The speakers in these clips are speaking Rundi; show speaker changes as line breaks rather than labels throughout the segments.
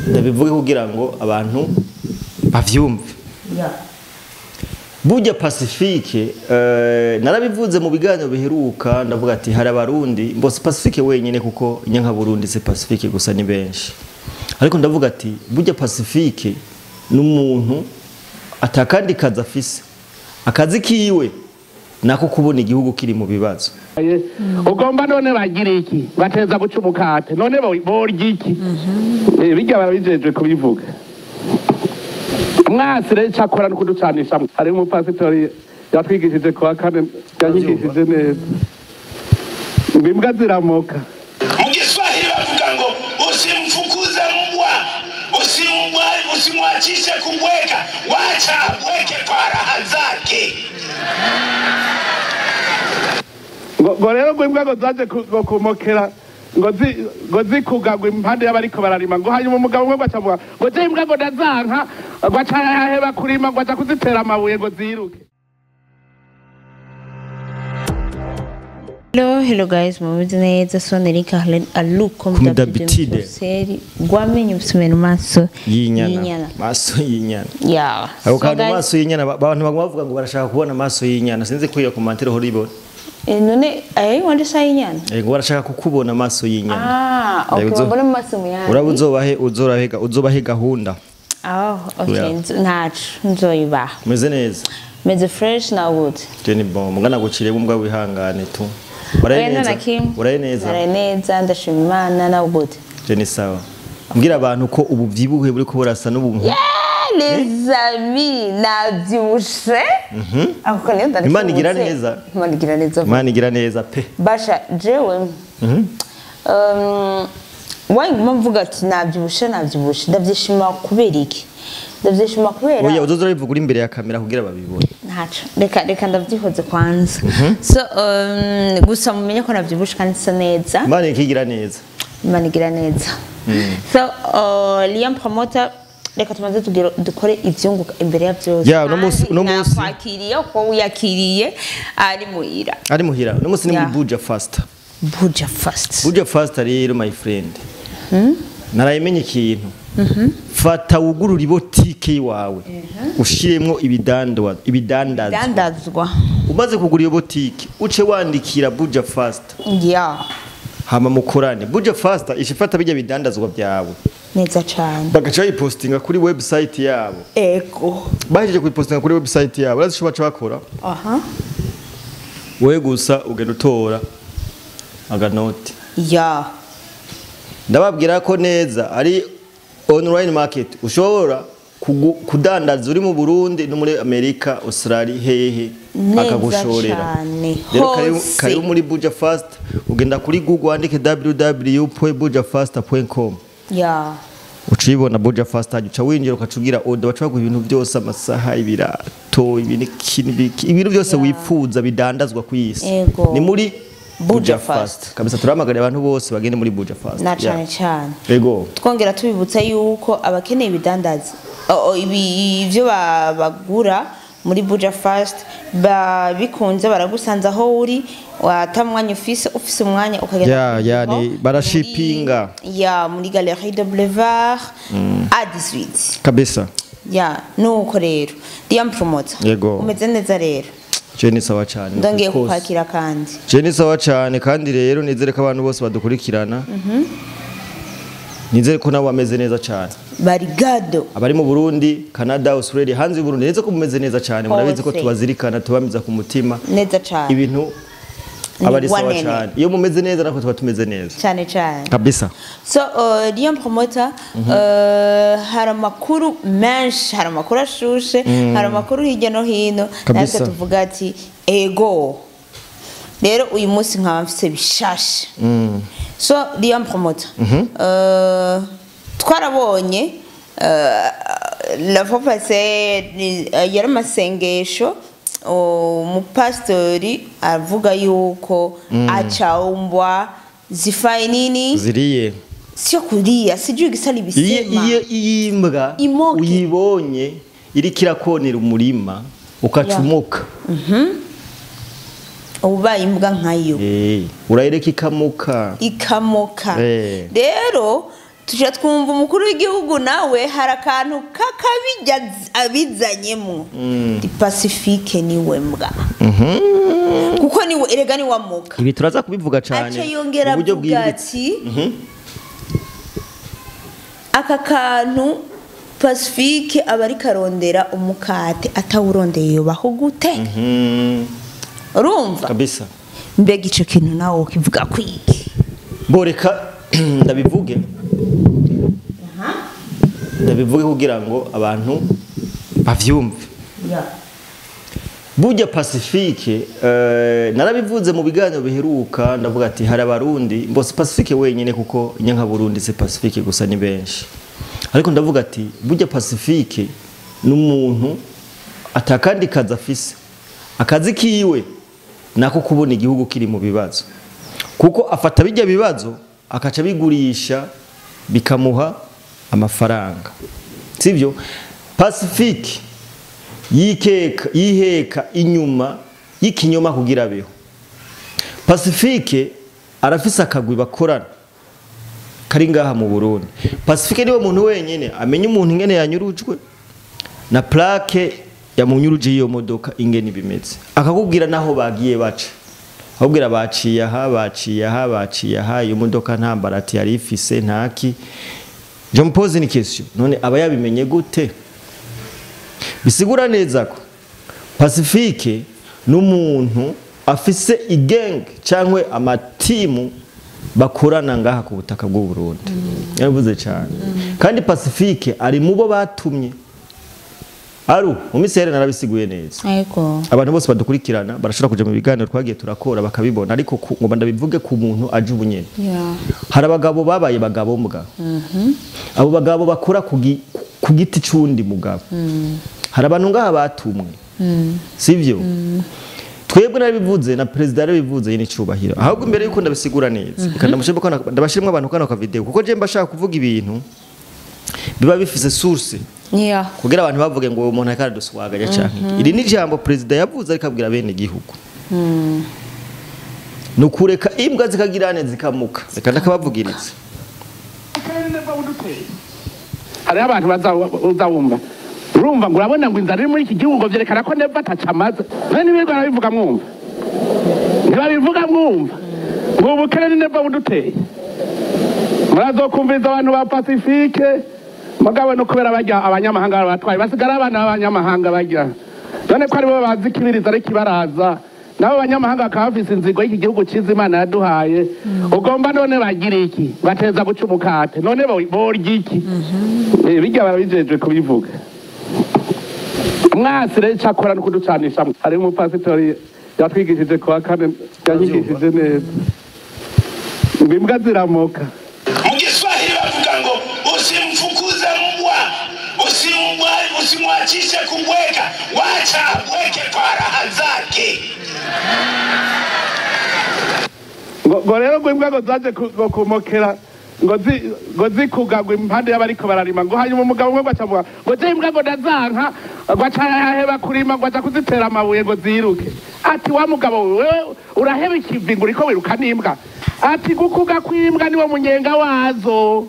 ndabivuge kugira ngo abantu bavyumve. Burya Pacifique narabivuze mu biganiro biheruka ndavuga ati hari abarundi mbose Pacifique wenyine kuko nyanka Burundi se Pacifique gusa ni benshi. Ariko ndavuga ati burya Pacifique n'umuntu atakandi kaza afise. Akazi kiwe nako kubona igihugu kiri mu bibazo.
Ugomba none bagira iki bateza guca umukate none borya iki bijya barabijeje kubivuga mwasi rero cyakora no kuducanisha hari mu pastor yatwigishije kwa kane yanyigishije neza imbwa ziramoka
mu Kiswahili bavuga ngo usimfukuze mbwa usimwachishe kubweka wacha abweke kwa raha zake.
ngo rero ngo imbwa ngo zaje kumokera ngo zikugagwa impande y'abariko bararima ngo hanyuma umugabo umwe bacavuga ngo je imbwa ngo ndazanka ngo acaheba kurima ngo aca kuzitera amabuye ngo ziruke.
Hello guys, mumeze neza Sonerika Helen aluko
mudabitide
seri gwamenye ubusumeno maso
yinyana maso yinyana
yeah
ako kandi maso yinyana abantu bavuga ngo barashaka kubona maso yinyana sinzi ko iyo commentaire ho ribona
none wande sa yinyana
ngo barashaka kukubona amaso yinyana
okay mbona maso muyana
urabuzobahe uzobahe gahunda
okay ntacu nzoyiba
meze neza
meze fresh na good
Jenny bomb ngana gucire bumbwa wihangane tu uraye neza
ndashima Imana na good
Jenny sawa mbwira abantu ko ubu byibuhe buri ko burasa n'ubuntu
les amis nabyibushe ako nenda
Imana igira neza pe
basha jewe wanguma mvuga ati nabyibushe ndabyishima kubera iki ndabyishima kubera
oya uzozo rivuga uri imbere ya kamera kugira babibone
ntaco reka ndavyihoze kwanza so gusa mumenye ko nabyibushe kandi sa neza
Imana ikigira neza
so Liam promoter reka tumaze dukore ivyunguka imbere ya byose
no musi
nakwakiriye ko uyakiriye ari muhira
no musi ni mu Buja Fast rero my friend narayimenye ikintu fata wugurura ibotike yawe ushiremwo ibidandazwa umaze kugura iyo botike uce wandikira Buja Fast hama mukorane Buja Fast ishifata bijya bidandazwa byawe
neza cyane
bagaca yipostinga kuri website yabo bahejeje kuyipostinga kuri website yabo bazishoba bakora wewe gusa ugenda utora aganoti ndababwira ko neza ari online market ushobora kudandaza uri mu Burundi no muri Amerika Australia hehe akagushorera rero kari muri Buja Fast ugenda kuri Google wandike www.bujafast.com ucibona Buja Fast uca winjira ukacugira order bacaguha ibintu byose amasaha ibirato ibintu byose wifuza bidandazwa ku isi ni muri Buja Fast kabisa turamagara abantu bose bagende muri Buja Fast
na cyane
yego
twongera tubibutsa yuko abakeneye bidandaza ibyo bagura muri Buja Fast bikunze baragusanza aho uri watamwanya ufise umwanya ukagenda
ni barashipinga
muri Galerie de Boulevard à 18
kabisa
nuko rero Liam promoter umeze neza rero
Jenny sawa cyane
ndongeye kwakira kandi
Jenny sawa cyane kandi rero nizere ko abantu bose badukurikirana nizere ko nabo bameze neza cyane
barigado
abari mu Burundi Canada Australia hanze y'u Burundi neza ko mumeze neza cyane murabizi ko tubazirikana tubamiza ku mutima
neza cyane
ibintu abari sawa cyane iyo mumeze neza nako tuba tumeze neza
cyane
kabisa
so Liam promoter hari amakuru menshi hari amakuru ashushe hari amakuru hirya no hino natwe tuvuga ati ego rero uyu munsi nkaba mfise bishashe so Liam promoter twarabonye la fois passée yari masengesho umupastori avuga yuko acaumbwa zifaye nini
ziriye
sio kulia sijui gisali bisema
iyi imbwa uyibonye iri kirakonera umurima ukacumuka
ubaye imbwa nkayo
urayireka ikamuka
rero tujya twumva umukuru w'igihugu nawe hari akantu k'akabijya abizanyemo Pacifique niwe mbwa kuko niwe erega ni wamuka
ibi turaza kubivuga cyane
aca yongera avuga ati aka kantu Pacifique aba ari karondera umukate atawurondeye yobaho gute urumva
kabisa
mbega icyo kintu nawe ukivuga kwiki
boreka ndabivuge kugira ngo abantu bavyumve burya Pacifique narabivuze mu biganiro biheruka ndavuga ati hari abarundi mbose Pacifique wenyine kuko nyanka Burundi se Pacifique gusa ni benshi ariko ndavuga ati burya Pacifique n'umuntu atakandi kaza afise akazi kiwe nako kubona igihugu kiri mu bibazo kuko afata bijya bibazo akaca bigurisha bikamuha amafaranga sivyo Pacifique yiheka inyuma y'ikinyoma kugira beho Pacifique arafise akagwi bakorana kari ngaha mu Burundi Pacifique niwe muntu wenyene amenya umuntu ingene yanyurujwe na plaque yamunyuruje iyo modoka ingene bimeze akakubwira naho bagiye baca ahubwira baciye aha iyo modoka ntambarati yari ifise ntaki je mpose ni question none aba yabimenye gute bisigura neza ko Pacifique n'umuntu afise igenge cyangwe amatimu bakorana ngaha ku butaka bw'u Burundi yavuze cyane kandi Pacifique ari mubo batumye mu misere narabisiguye neza abantu bose badukurikirana barashobora kuja mu biganiro twagiye turakora bakabibona ariko ngo ndabivuge ku muntu aje ubunyene hari abagabo babaye bagabo mbwa abo bagabo bakora ku giti cundi mugabo hari abantu ngaha batumwe sivyo twebwe narabivuze na president yarabivuze yini cubahiro ahubwo imbere yuko ndabisigura neza kandi ndabashimwe abantu kana ka video kuko je mbashaka kuvuga ibintu biba bifise source kugira abantu bavuge ngo umuntu akaraduswagaje cyane iri ni jambo president yavuze ariko abwira bene igihugu nukureka imbwa zikagirane zikamuka zikanda kabavugiriza
hari abantu bazawumva urumva ngo urabona ngo inzara iri muri iki gihugu byerekana ko neva atacamaze none nibirwa nabivuga mwumva ntibabivuga mwumva ngo ubukene ni neva buduteye murazokumviriza abantu ba Pacifique mugabo no kubera bajya abanyamahanga batwaye basigara abana b'abanyamahanga bajya none ko aribo bazi kibiriza ariko ibaraza nabo abanyamahanga bakafise inzigo y'iki gihugu ciza Imana yaduhaye ugomba none bagira iki bateza guca umukate none borya iki bijya barabijejwe kubivuga mwasire cyakora no kuducanisha hari umupasitori yatwigishije kwa kane yanyigishije neza imbwa ziramoka
mu Kiswahili bavuga ngo usimfukuze mbwa usimwachishe kubweka wacha abweke kwa raha zake
ngo rero ngo imbwa ngo zaje kumokera ngo zikugagwa impande y'abariko bararima ngo hanyuma umugabo umwe bacavuga ngo je imbwa ngo ndazanka ngo acaheba kurima ngo aza kuzitera amabuye ngo ziruke ati wa mugabo wewe uraheba ikivi ngo uriko wiruka n'imbwa ati gukuga kwimbwa niwo munyenga wazo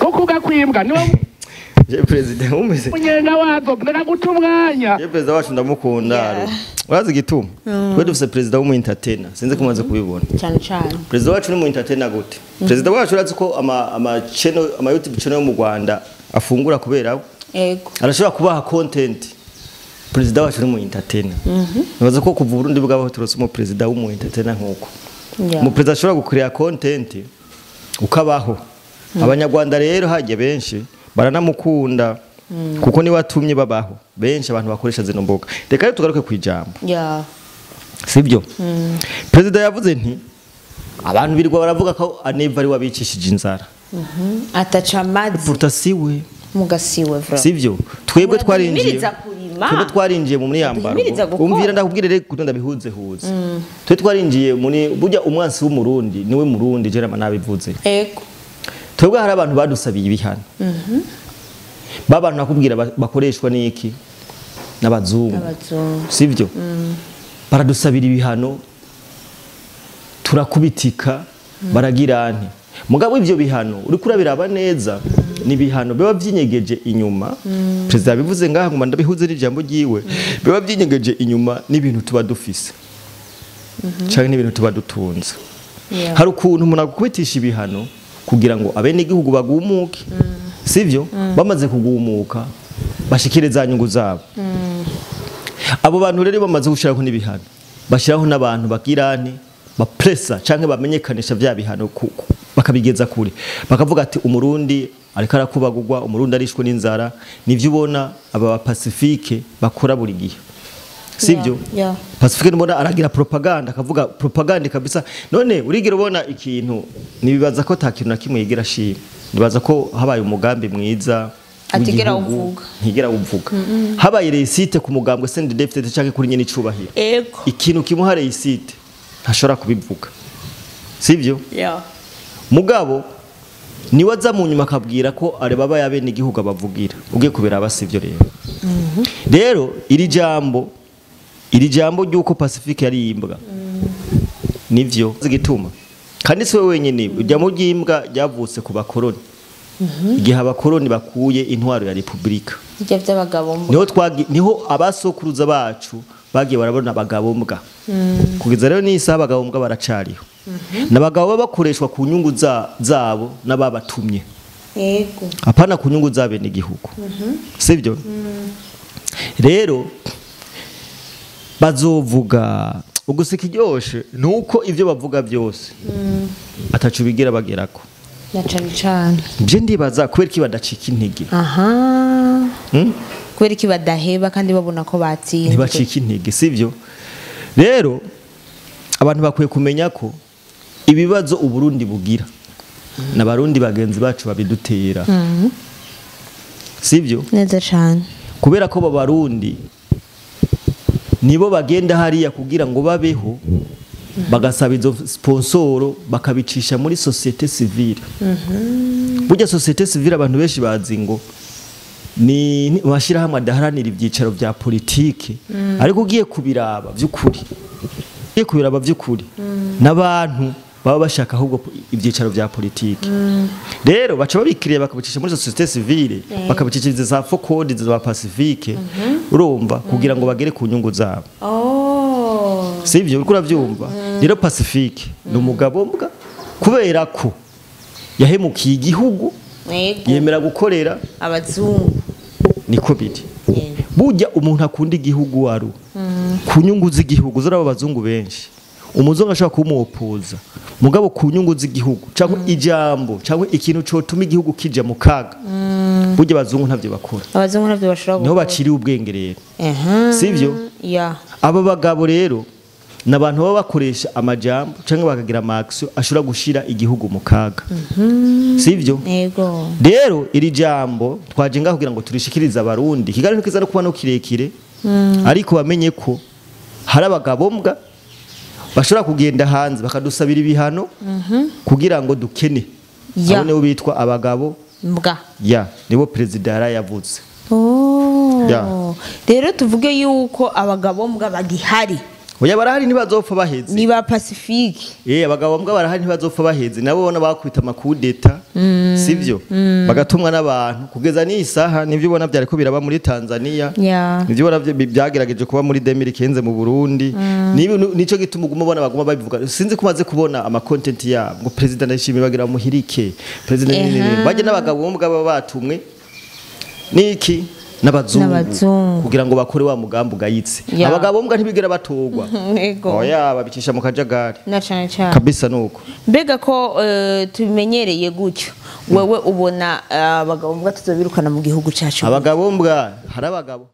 gukuga kwimbwa niwo
je president umeze
munyenga wazo ndeka guta umwanya
je president wacu ndamukunda urazi gituma we dufise president w'umu entertainer sinzi kumaze kubibona
cyane cyane
president wacu ni mu entertainer gute president wacu urazi ko ama channel ama YouTube channel mu Rwanda afungura kubera
yego
arashobora kubaha content president wacu ni mu entertainer nabaza ko kuva Burundi bwabo turose mu president w'umu entertainer nkuko mu president ashobora gukorea content ukabaho abanyarwanda rero hajye benshi baranamukunda kuko ni watumye babaho benshi abantu bakoresha zino mboga reka tugaruke kwijambo sibyo president yavuze nti abantu birirwa baravuga ko aneva ari wabicishije inzara
atacamaze
purtasiwe
mugasiwe vra
sivyo twebwe twarinjiye mu myambaro umvira ndakubwire rero kutunda bihuze huze twe twarinjiye muri burya umwansi w'umurundi niwe murundi je nabivuze
ego
twebwe hari abantu badusabiye ibihano babantu nakubwira bakoreshwa n'iki n'abazungu sivyo baradusabira ibihano turakubitika baragira nti mugabo ivyo bihano uri kurabiraba neza ni bihano biba vyinyegeje inyuma president yabivuze ngaha ngo ndabihuze n'ijambo ryiwe biba vyinyegeje inyuma n'ibintu tuba dufise cyane n'ibintu tuba dutunze hari ukuntu umuntu agukubitisha ibihano kugira ngo abene igihugu bagumuke sivyo bamaze kugumuka bashikire za nyungu zabo abo bantu rero bamaze gushiraho n'ibihano bashiraho n'abantu bakirane bapressa canke bamenyekanisha vya bihano bakabigeza kure bakavuga ati umurundi ariko arakubagurwa umurundi arishwe n'inzara nivyo ubona aba Pacifique bakora buri gihe sivyo Pacifique mbona aragira propaganda akavuga propaganda kabisa none urigira ubona ikintu nibibaza ko ta kintu na kimwe yigira shima nibaza ko habaye umugambi mwiza
atigera uvuga
ntigera uvuga habaye resite ku mugambwe CNDD-FDD canke kuri nyene icubahiro
ego
ikintu kimuha resite ntashobora kubivuga sivyo mugabo niwaza mu nyuma akabwira ko ari baba yabene igihugu abavugira ugiye kubera abasivyo rero iri jambo ryuko Pacifique yari imbwa nivyo zigituma kandi siwe wenyene ijambo ry'imbwa ryavutse ku bakoroni igihe abakoroni bakuye intwaro ya Republika
ijya by'abagabo
niho abasokuruza bacu bagiye barabona abagabo mbwa kugeza rero nisa abagabo mbwa baracariho nabagabo bakoreshwa ku nyungu zabo nababatumye
yego
apana ku nyungu zabene igihugu sivyo rero bazovuga ugusika iryoshe nuko ivyo bavuga byose atacu bigira bagerako
na cane
bye ndibaza kubera ki badacika intege
kubera ki badaheba kandi babona ko batsinze
ntibacika intege sivyo rero abantu bakwiye kumenya ko ibibazo uburundi bugira n'abarundi bagenzi bacu babidutera sivyo
neza cyane
kubera ko babarundi nibo bagenda hariya kugira ngo babeho bagasaba izo sponsoro bakabicisha muri societe civile burya societe civile abantu benshi bazi ngo ni bashira hamwe adaharanira ibyicaro bya politike ariko ugiye kubiraba by'ukuri n'abantu baba bashaka ahubwo ibyicaro bya politike rero baca babikiriye bakabicisha muri societe civile bakabiciciriza za focode za Pacifique urumva kugira ngo bagere ku nyungu zabo sivyo uriko uravyumva rero Pacifique ni umugabo mbwa kubera ko yahemukiye igihugu yemera gukorera
abazungu
niko biri burya umuntu akunda igihugu waru ku nyungu z'igihugu zara abazungu benshi umuzungu ashaka kumuopoza mugabo ku nyungu z'igihugu cyangwa ijambo cyangwa ikintu cotuma igihugu kija mu kaga burya abazungu ntavyo bakora
abazungu ntavyo bashobora
niho baciri ubwenge rero sivyo aba bagabo rero n'abantu baba bakoresha amajambo cyangwa bakagira amaxio ashobora gushira igihugu mu kaga sivyo
yego
rero iri jambo twaje ngaho kugira ngo turishikirize abarundi kigali ntikiza no kuba no kirekire ariko bamenye ko hari abagabo mbwa bashobora kugenda hanze bakadusabira ibihano kugira ngo dukene abone bitwa abagabo
mbwa
nibo president yarayavuze
rero tuvuge yuko abagabo mbwa bagihari
oya barahari ntibazopfa baheze
ni ba Pacifique
abagabo mbwa barahari ntibazopfa baheze nabo bona bakwita makudeta sivyo bagatumwa n'abantu kugeza n'isaha nivyo ubona byari ko biraba muri Tanzania nivyo ubona byagerageje kuba muri 2015 mu Burundi nico gituma uguma ubona baguma babivuga sinzi kumaze kubona ama content yabo ngo president ndashimye bagira muhirike president baje n'abagabo mbwa baba batumwe niki n'abazungu kugira ngo bakore wa mugambi ugayitse abagabo mbwa ntibigera batogwa oya babicisha mu kajagari
na cyane cyane
kabisa nuko
mbega ko tumenyereye gutyo wewe ubona abagabo mbwa tuzobirukana mu gihugu cyacu
abagabo mbwa hari abagabo